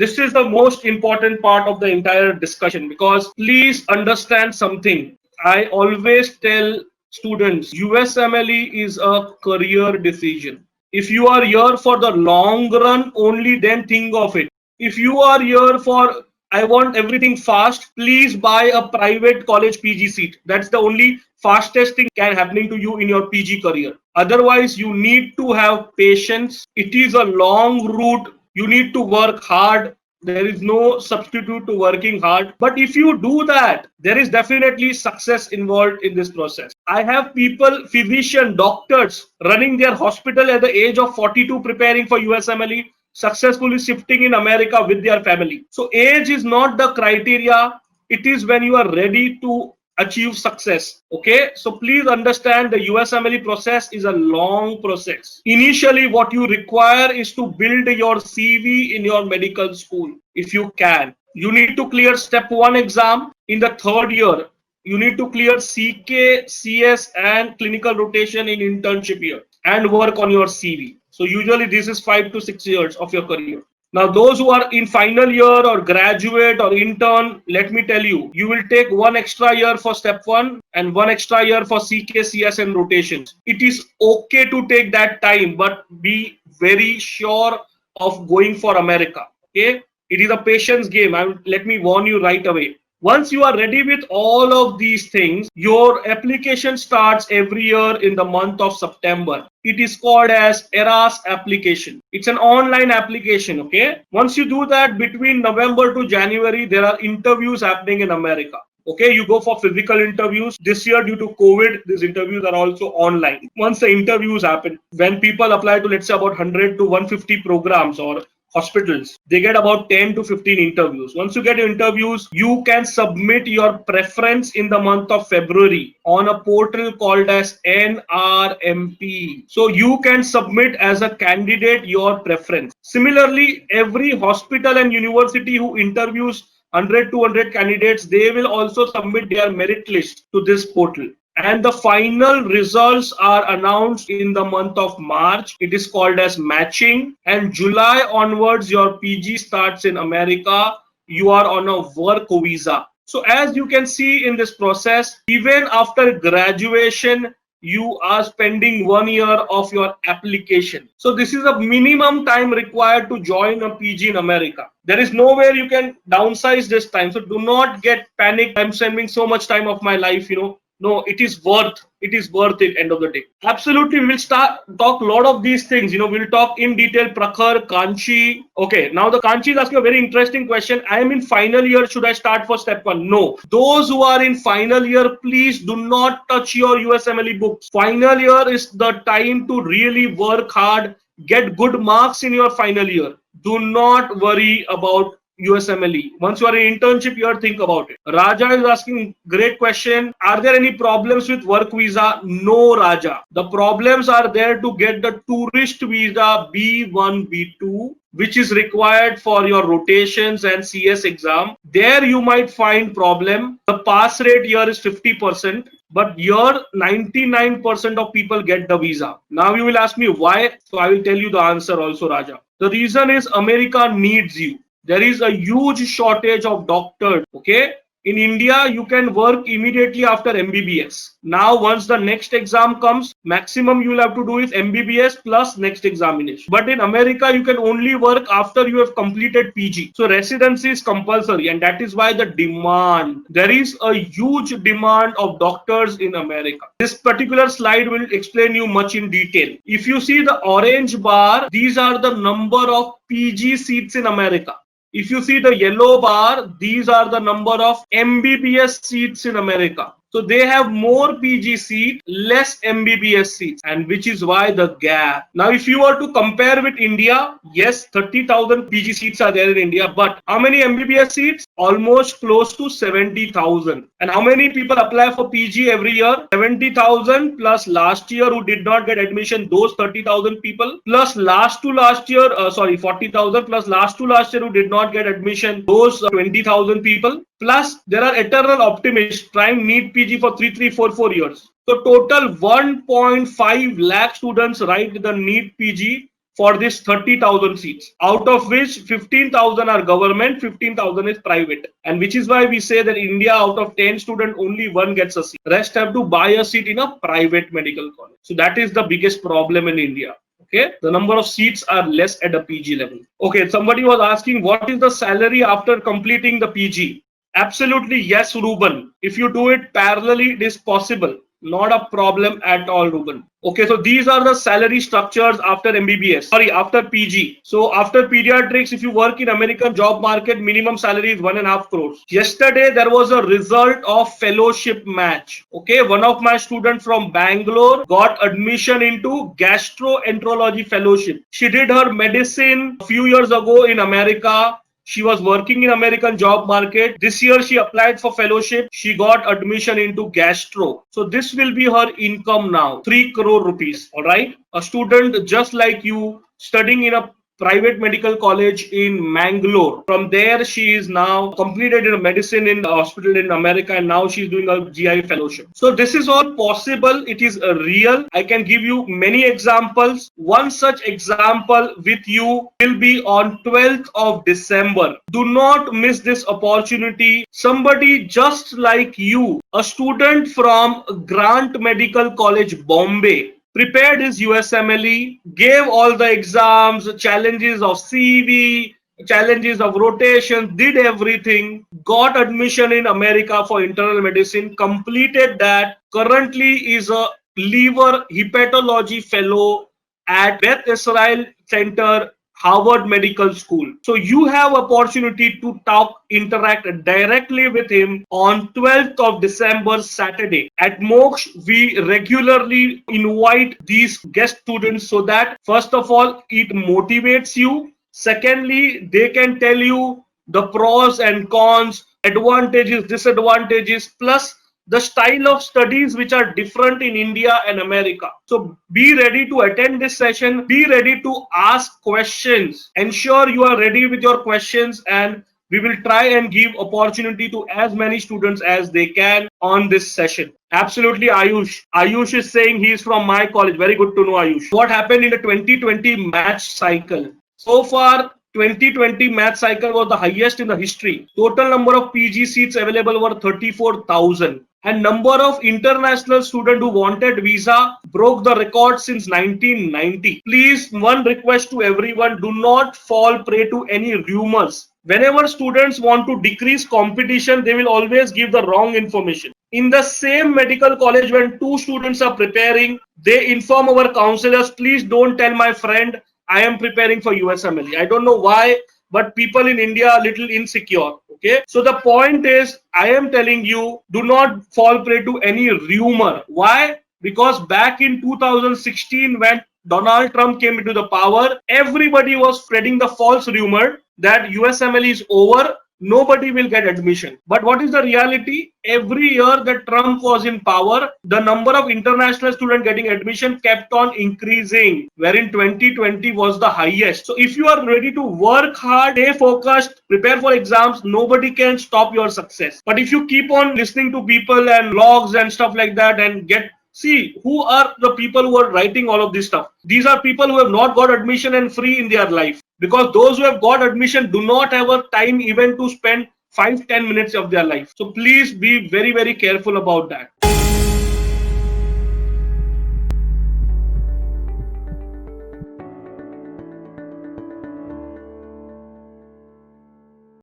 This is the most important part of the entire discussion, because please understand something. I always tell students, USMLE is a career decision. If you are here for the long run, only then think of it. If you are here for I want everything fast, please buy a private college PG seat. That's the only fastest thing can happening to you in your PG career. Otherwise, you need to have patience. It is a long route. You need to work hard. There is no substitute to working hard. But if you do that, there is definitely success involved in this process. I have people, physicians, doctors running their hospital at the age of 42 preparing for USMLE, successfully shifting in America with their family. So age is not the criteria. It is when you are ready to achieve success. Okay, so please understand the USMLE process is a long process. Initially, what you require is to build your CV in your medical school. If you can, you need to clear step 1 exam in the 3rd year. You need to clear CK, CS and clinical rotation in internship year and work on your CV. So usually this is 5 to 6 years of your career. Now, those who are in final year or graduate or intern, let me tell you, you will take 1 extra year for step 1 and 1 extra year for CK, CS and rotations. It is okay to take that time, but be very sure of going for America. Okay, it is a patience game. Let me warn you right away. Once you are ready with all of these things, your application starts every year in the month of September. It is called as ERAS application. It's an online application, okay? Once you do that, between November to January, there are interviews happening in America. Okay, you go for physical interviews. This year, due to COVID, these interviews are also online. Once the interviews happen, when people apply to, let's say, about 100 to 150 programs or hospitals, they get about 10 to 15 interviews. Once you get your interviews, you can submit your preference in the month of February on a portal called as NRMP. So you can submit as a candidate your preference. Similarly, every hospital and university who interviews 100 200 candidates, they will also submit their merit list to this portal, and the final results are announced in the month of March. It is called as matching, and July onwards your PG starts in America. You are on a work visa. So as you can see in this process, even after graduation, you are spending 1 year of your application. So this is a minimum time required to join a PG in America. There is nowhere you can downsize this time. So do not get panicked. I'm spending so much time of my life, No, it is worth it end of the day. Absolutely, we will talk a lot of these things. We'll talk in detail Prakhar, Kanchi. Okay, now the Kanchi is asking a very interesting question. I am in final year. Should I start for step 1? No. Those who are in final year, please do not touch your USMLE books. Final year is the time to really work hard, get good marks in your final year. Do not worry about USMLE. Once you are in internship year, think about it. Raja is asking great question. Are there any problems with work visa? No, Raja. The problems are there to get the tourist visa B1, B2, which is required for your rotations and CS exam. There you might find problem. The pass rate here is 50%. But here 99% of people get the visa. Now you will ask me why. So I will tell you the answer also, Raja. The reason is America needs you. There is a huge shortage of doctors. Okay, in India you can work immediately after MBBS. Now once the next exam comes, maximum you will have to do is MBBS plus next examination. But in America you can only work after you have completed PG. So residency is compulsory, and that is why the demand, there is a huge demand of doctors in America. This particular slide will explain you much in detail. If you see the orange bar, these are the number of PG seats in America. If you see the yellow bar, these are the number of MBBS seats in America. So they have more PG seats, less MBBS seats, and which is why the gap. Now, if you were to compare with India, yes, 30,000 PG seats are there in India, but how many MBBS seats? Almost close to 70,000. And how many people apply for PG every year? 70,000 plus last year who did not get admission, those 30,000 people, plus last to last year, 40,000 plus last to last year who did not get admission, those 20,000 people. Plus, there are eternal optimists trying NEET PG for 4 years. So total 1.5 lakh students write the NEET PG for this 30,000 seats, out of which 15,000 are government, 15,000 is private. And which is why we say that India, out of 10 students, only one gets a seat. Rest have to buy a seat in a private medical college. So that is the biggest problem in India. Okay, the number of seats are less at a PG level. Okay, somebody was asking what is the salary after completing the PG? Absolutely yes, Ruben. If you do it parallelly, it is possible. Not a problem at all, Ruben. Okay, so these are the salary structures after MBBS. Sorry, after PG. So after pediatrics, if you work in American job market, minimum salary is 1.5 crores. Yesterday, there was a result of fellowship match. Okay, one of my students from Bangalore got admission into gastroenterology fellowship. She did her medicine a few years ago in America. She was working in American job market. This year she applied for fellowship. She got admission into gastro. So this will be her income now, 3 crore rupees. All right. A student just like you studying in a private medical college in Mangalore. From there, she is now completed in medicine in the hospital in America, and now she's doing a GI fellowship. So this is all possible. It is real. I can give you many examples. One such example with you will be on 12th of December. Do not miss this opportunity. Somebody just like you, a student from Grant Medical College, Bombay, prepared his USMLE, gave all the exams, challenges of CV, challenges of rotation, did everything, got admission in America for internal medicine, completed that, currently is a liver hepatology fellow at Beth Israel Center, Harvard Medical School. So you have opportunity to talk, interact directly with him on 12th of December, Saturday. At Moksha, we regularly invite these guest students so that first of all, it motivates you. Secondly, they can tell you the pros and cons, advantages, disadvantages, plus the style of studies which are different in India and America. So be ready to attend this session. Be ready to ask questions. Ensure you are ready with your questions, and we will try and give opportunity to as many students as they can on this session. Absolutely, Ayush. Ayush is saying he is from my college. Very good to know, Ayush. What happened in the 2020 match cycle? So far, 2020 math cycle was the highest in the history. Total number of PG seats available were 34,000. And number of international students who wanted visa broke the record since 1990. Please, one request to everyone, do not fall prey to any rumors. Whenever students want to decrease competition, they will always give the wrong information. In the same medical college, when two students are preparing, they inform our counselors, please don't tell my friend I am preparing for USMLE. I don't know why, but people in India are a little insecure. Okay. So the point is, I am telling you, do not fall prey to any rumor. Why? Because back in 2016, when Donald Trump came into the power, everybody was spreading the false rumor that USMLE is over. Nobody will get admission. But what is the reality? Every year that Trump was in power, the number of international students getting admission kept on increasing, wherein 2020 was the highest. So if you are ready to work hard, stay focused, prepare for exams, nobody can stop your success. But if you keep on listening to people and blogs and stuff like that and see who are the people who are writing all of this stuff. These are people who have not got admission and free in their life. Because those who have got admission do not have a time even to spend 5-10 minutes of their life. So please be very, very careful about that.